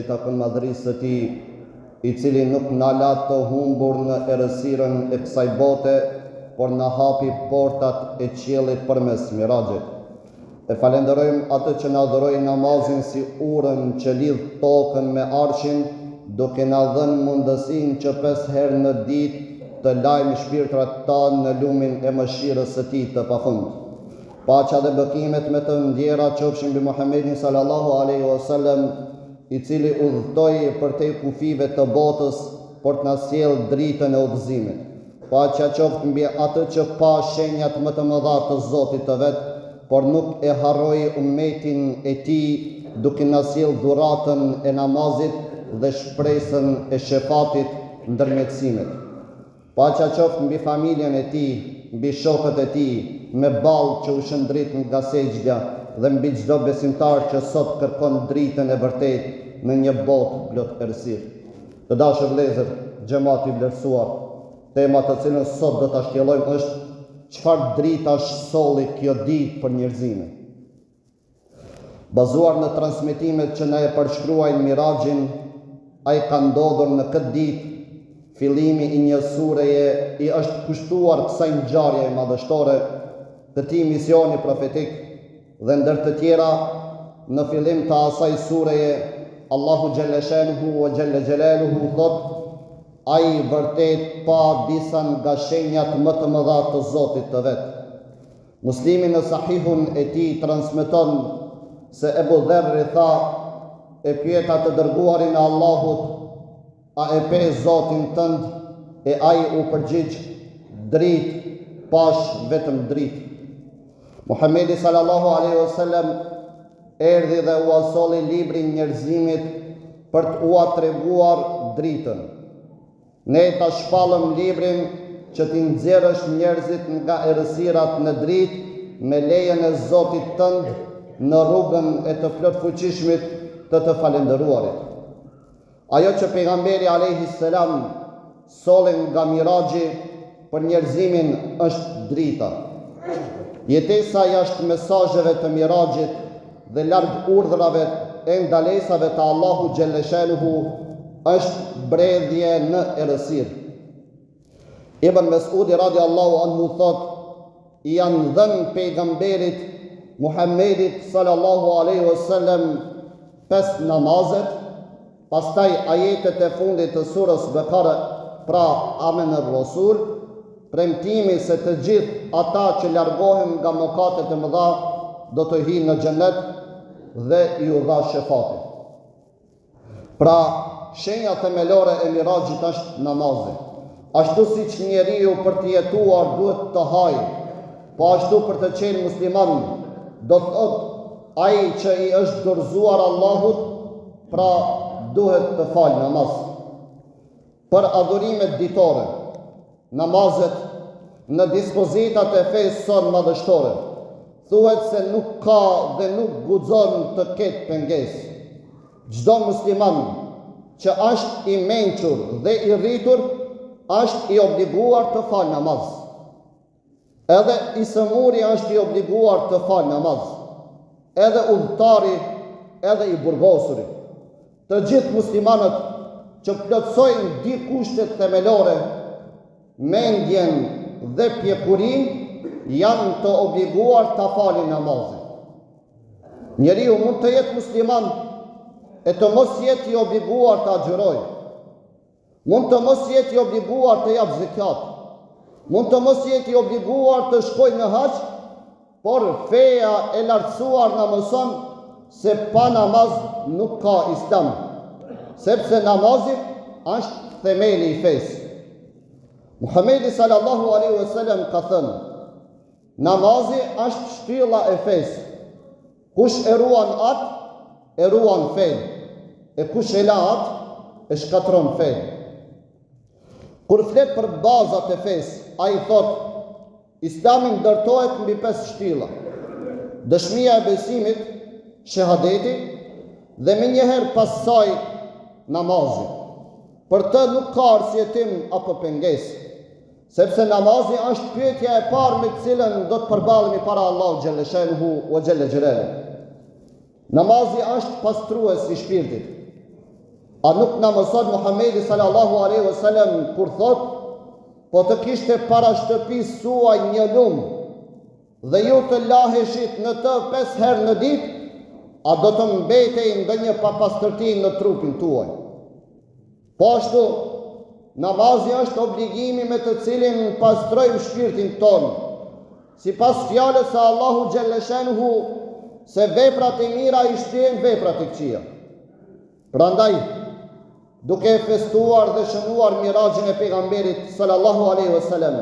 takon madhërisë së tij, i cili nuk na la të humbur në errësirën e kësaj bote, por na hapi portat e qiellit përmes Miraxhit. E falenderojmë atë që na dhuroi namazin si urën që lidh tokën me arshin, duke na dhënë mundësinë që 5 herë në ditë të lajmë shpirtrat tanë në lumin e mëshirës së tij të pafund. Paqja dhe bekimet me të ndjera qofshin mbi Muhammedin sallallahu alaihi wasallam, i cili udhëtoi përtej kufive të botës për të na sjellë dritën e udhëzimit. Paqja qoftë mbi atë që pa shenjat më të mëdha të Zotit të vet, por nuk e harroi ummetin e tij, duke na sjellë dhuratën e namazit dhe shpresën e shefatit ndërmjetësimit. Paqja qoftë mbi familjen e tij, mbi shokët e tij, me ballë që u shëndrit nga sejdja dhe mbi çdo besimtar që sot kërkon dritën e vërtetë në një botë plot errësirë. Të dashur vëllezër, xhamati i vlerësuar, tema të cilën sot do ta shtjellojmë është çfarë dritash solli kjo ditë për njerëzimin. Bazuar në transmetimet që na e përshkruajnë Miraxhin, ai ka ndodhur në këtë ditë. Fillimi i një sureje i është kushtuar kësaj ngjarje madhështore, këtij misioni profetik, dhe ndër të tjera në fillim të asaj sureje Allahu xhalla shanuhu wa xhalla jalaluhu thot: ai vërtet pa disa nga shenjat më të mëdha të Zotit të vet. Muslimi në sahihun e tij transmeton se Ebu Dherri tha: e pyeta të dërguarin e Allahut, a e pe Zotin tënd? E ai u përgjigj: dritë, pash vetëm dritë. Muhamedi sallallahu alaihi wasallam erdhi dhe u asolli librin njerëzimit për të ua treguar dritën. Ne ta shpallëm librin që t'i nxjerrësh njerëzit nga errësirat në dritë me lejen e Zotit tënd në rrugën e të plotfuqishmit të falendëruarit. Ajo që pejgamberi alayhi salam solli nga Miraxhi për njerëzimin është drita. Jetesa jashtë mesazheve të Miraxhit dhe larg urdhrave e ndalesave të Allahu xhalla shanuhu është bredhje në errësirë. Ibn Mesudi radiallahu anhu thot: i janë dhënë pejgamberit Muhammedit sallallahu alaihi wasallam 5 namazet, pastaj ajetet e fundit të surës Bekare, pra Amen ar-Rasul, premtimi se të gjithë ata që largohen nga mëkatet e mëdha do të hyjnë në xhenet dhe i u dha shefati. Pra, shenja themelore e Miraxhit është namazi. Ashtu siç njeriu për të jetuar duhet të hajë, po ashtu për të qenë musliman do të thotë ai që i është dorëzuar Allahut, pra duhet të falë namaz. Për adhurimet ditore, namazet në dispozitat e fesë son madhështore, thuhet se nuk ka dhe nuk guxon të ketë pengesë. Çdo musliman që është i mençur dhe i rritur është i obliguar të falë namaz. Edhe i sëmuri është i obliguar të falë namaz. Edhe udhëtari, edhe i burgosuri. Të gjithë muslimanët që plotësojnë di kushtet themelore, mendjen dhe pjekurin, janë të obliguar të falin namazin. Njeriu mund të jetë musliman e të mos jetë i obliguar të agjërojë. Mund të mos jetë i obliguar të jap zakat. Mund të mos jetë i obliguar të shkojë në hax, por feja e lartësuar na mëson se pa namaz nuk ka islam, sepse namazi është themeli i fesë. Muhamedi sallallahu alaihi wasallam ka thënë: namazi është shtylla e fesë. Kush e ruan atë, e ruan fenë, e kush e la atë, e shkatron fenë. Kur flet për bazat e fesë, ai thotë: Islami ndërtohet mbi 5 shtylla: dëshmia e besimit, shahadeti, dhe më njëherë pas saj namazi. Për të nuk ka arsyetim apo pengesë, sepse namazi është pyetja e parë me të cilën do të përballemi para Allahu xhalla shanuhu wa xhalla jalaluhu. Namazi është pastrues i shpirtit. A nuk na mëson Muhamedi sallallahu alaihi wasallam kur thot, po të kishte para shtëpisë suaj një lumë dhe ju të laheshit në të 5 herë në ditë, a do të mbetej ndonjë papastërti në trupin tuaj. Po ashtu, namazi është obligimi me të cilin pastrojmë shpirtin tonë, sipas fjalës së Allahu xhalleshanuhu se veprat e mira i shtihen veprat e këqija. Prandaj, duke festuar dhe shënuar miraxhin e pejgamberit sallallahu alaihi wasallam,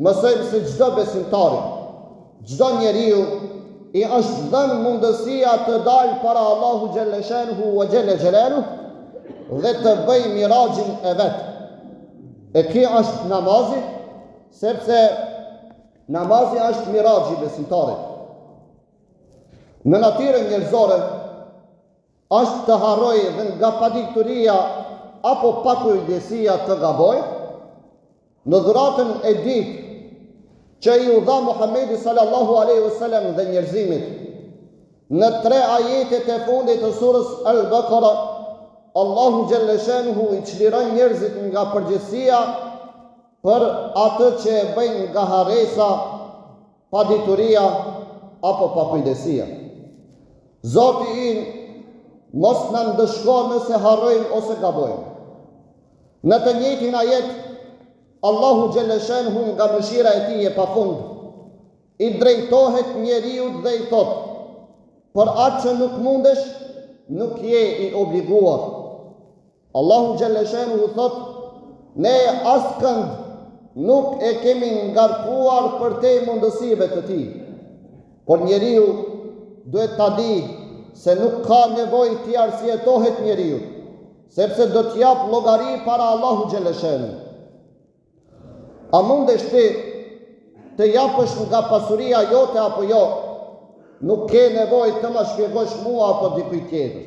mësojmë se çdo besimtar, çdo njeriu i është dhënë mundësia të dalë para Allahu xhalleshanuhu wa xhalla xhelaluhu dhe të bëjë miraxhin e vet. E kjo është namazi, sepse namazi është miraxhi i besimtarit. Në natyrën njerëzore është të harrojë dhe nga padikturia apo pakujdesia të gabojë. Në dhuratën e ditë që i u dha Muhamedi sallallahu alaihi wasallam dhe njerëzimit, në 3 ajetet e fundit të surës Al-Baqara, Allahu xhalleshanuhu i çliron njerëzit nga përgjegjësia për atë që e bëjnë nga harresa, padituria apo pakujdesia. Zoti ynë mos na ndëshkon nëse harrojmë ose gabojmë. Në të njëjtin ajet, Allahu xhalleshanuhu nga mëshira e tij e pafund i drejtohet njeriut dhe i thot: për atë që nuk mundesh, nuk je i obliguar. Allahu xhalleshanuhu thot: ne askënd nuk e kemi ngarkuar për te mundësive të tij. Por njeriu duhet ta di se nuk ka nevojë t'i arsyetohet njeriu, sepse do t'jap llogari para Allahu xhalleshanuhu. A mundesh ti të japësh nga pasuria jote apo jo? Nuk ke nevojë të më shpjegosh mua apo dikujt tjetër.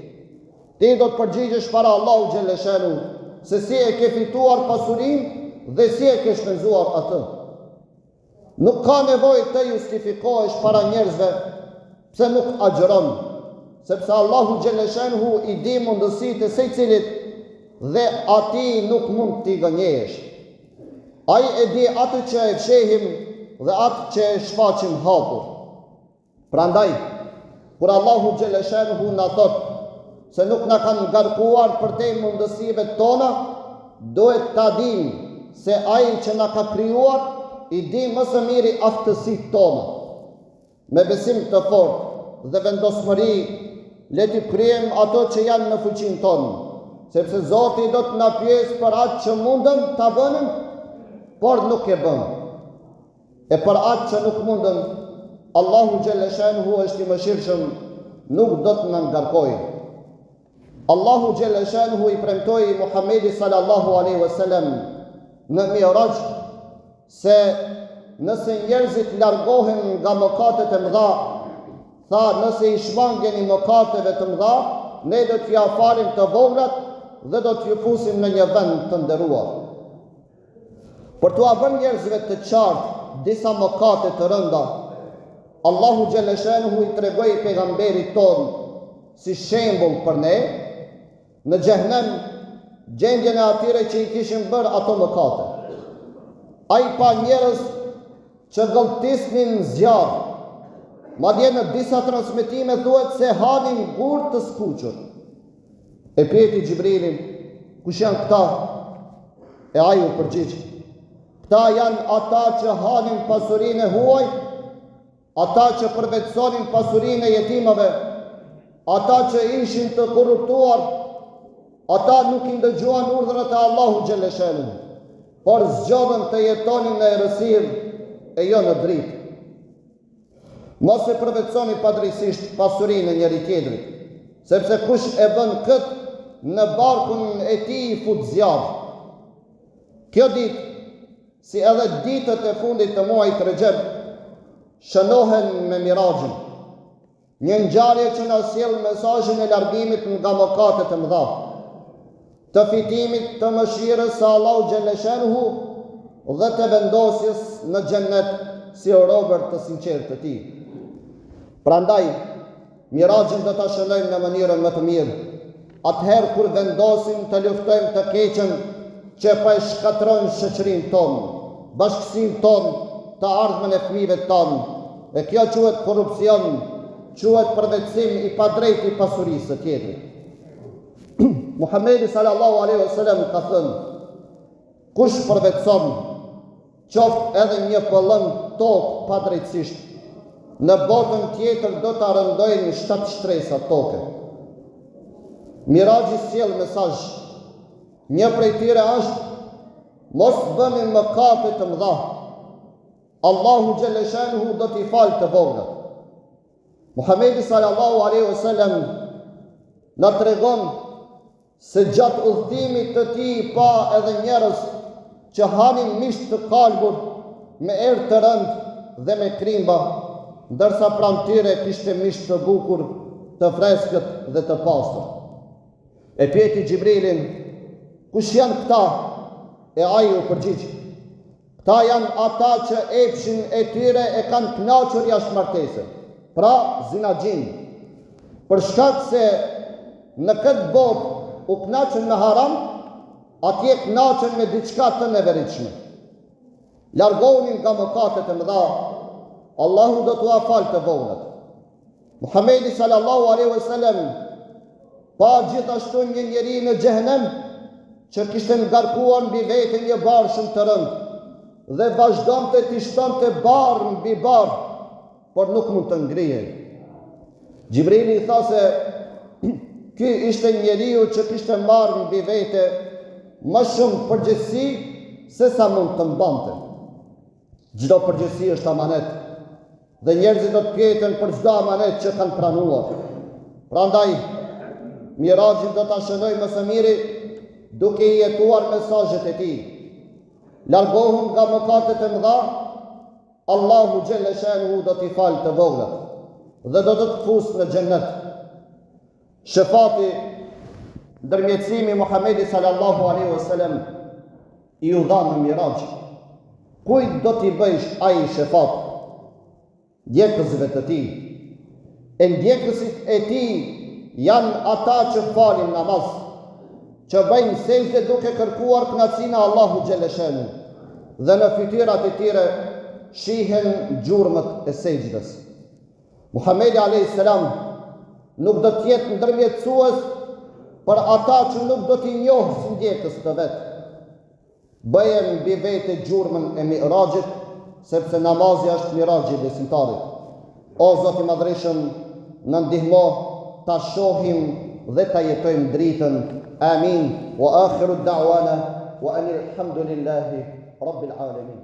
Ti do të përgjigjesh para Allahu xhalleshanuhu se si e ke fituar pasurinë dhe si e ke shpenzuar atë. Nuk ka nevojë të justifikohesh para njerëzve pse nuk agjeron, sepse Allahu xhalleshanuhu i di mundësitë e secilit dhe atij nuk mund t'i gënjesh. Ai e di atë që e fshehim dhe atë që e shfaqim hapur. Prandaj, kur Allahu xhalleshanuhu na thot se nuk na kanë ngarkuar për te mundësive tona, duhet ta dim se ai që na ka krijuar i di më së miri aftësitë tona. Me besim të fortë dhe vendosmëri, le të kryejmë ato që janë në fuqinë tonë, sepse Zoti do të na pyesë për atë që mundëm ta bënim, por nuk e bëm. E për atë që nuk mundëm, Allahu xhalleshanuhu është i mëshirshëm, nuk do të na ngarkojë. Allahu xhalleshanuhu i premtoi Muhamedi sallallahu alaihi wasallam në Mi'raj se nëse njerëzit largohen nga mëkatet e mëdha, tha, nëse i shmangeni mëkateve të mëdha, ne do t'ja falim të voglat dhe do t'ju fusim në një vend të nderuar. Për t'u bërë njerëzve të qartë disa mëkate të rënda, Allahu xhalleshanuhu i tregoi pejgamberit ton si shembull për ne në xhehenem gjendjen e atyre që i kishin bërë ato mëkate. Ai pa njerëz që gëlltisnin zjarr. Madje në disa transmetime thuhet se hanin gur të skuqur. E pyeti Xhibrilin, kush janë këta? E ai u përgjigj: këta janë ata që hanin pasurinë e huaj, ata që përvetësonin pasurinë e jetimëve, ata që ishin të korruptuar, ata nuk i ndëgjuan urdhrat e Allahu xhalleshanuhu, por zgjodhen të jetonin në errësirë e jo në dritë. Mos e përvetësoni padrejtisht pasurinë e njëri tjetrit, sepse kush e bën këtë, në barkun e tij i fut zjarr. Kjo ditë, si edhe ditët e fundit të muajit Rexheb, shënohen me Miraxhin, një ngjarje që na sjell mesazhin e largimit nga mëkatet e mëdha, të fitimit të mëshirës së Allahu xhalleshanuhu dhe të vendosjes në xhennet si robër të sinqertë të tij. Prandaj, Miraxhin do ta shënojmë në mënyrën më të mirë. atëherë kur vendosim të luftojmë të keqen që pa e shkatron shoqërinë tonë, bashkësinë tonë, të ardhmen e fëmijëve tonë. E kjo quhet korrupsion, quhet përvetësim i padrejtë i pasurisë së tjetrit. Muhamedi sallallahu alaihi wasallam ka thënë: kush përvetëson, qoftë edhe një pëllëm tokë padrejtësisht, në botën tjetër do të rëndojnë 7 shtresa toke. Miraxhi sjell mesazh. Një prej tyre është: mos bëni mëkate të mëdha. Allahu xhelle shanuhu do t'i falë të voglat. Muhamedi sallallahu alaihi wasallam na tregon se gjatë udhëtimit të tij pa edhe njerëz që hanin misht të kalbur me erë të rënd dhe me krimba, ndërsa pranë tyre kishte misht të bukur, të freskët dhe të pastër. E pyeti Xhibrilin: kush janë këta? E ai u përgjigj: këta janë ata që epshin e tyre e kanë kënaqur jashtë martesës, pra zinaxhin, për shkak se në këtë botë u kënaqën me haram, atje kënaqën me diçka të neveritshme. Largohuni nga mëkatet e mëdha, Allahu do t'ua falë të voglat. Muhamedi sallallahu alaihi wasallam pa gjithashtu një njeri në xhehenem që kishte ngarkuar mbi vete një barë shumë të rëndë dhe vazhdonte t'i shtonte barë mbi barë, por nuk mund të ngrihej. Xhibrili i tha se ky ishte njeriu që kishte marrë mbi vete më shumë përgjegjësi se sa mund të mbante. Çdo përgjegjësi është amanet dhe njerëzit do të pyeten për çdo amanet që kanë pranuar. Prandaj Miraxhin do ta shënojmë më së miri duke i jetuar mesazhet e tij. Largohun nga mëkatet e mëdha, Allahu xhelle shanuhu do t'i falë të voglat dhe do të fusë në xhennet. Shefati, ndërmjetësimi Muhamedi sallallahu alaihi wasallam i u dha në Miraxh. Kujt do t'i bëjsh ai shefat? Ndjekësve të tij. E ndjekësit e tij janë ata që falin namaz, që bëjnë sejdë duke kërkuar kënaqësinë e Allahu xhelle shanuhu, dhe në fytyrat e tyre shihen gjurmët e sejdës. Muhamedi alayhis salam nuk do të jetë ndërmjetësues për ata që nuk do t'i njohë si ndjekës të vet. Bëje mbi vete gjurmën e Miraxhit, sepse namazi është Miraxhi i besimtarit. O Zoti i Madhreshëm, na ndihmo ta shohim dhe ta jetojmë dritën. Amin. Wa akhiru da'wana wa anil hamdulillahi rabbil alamin.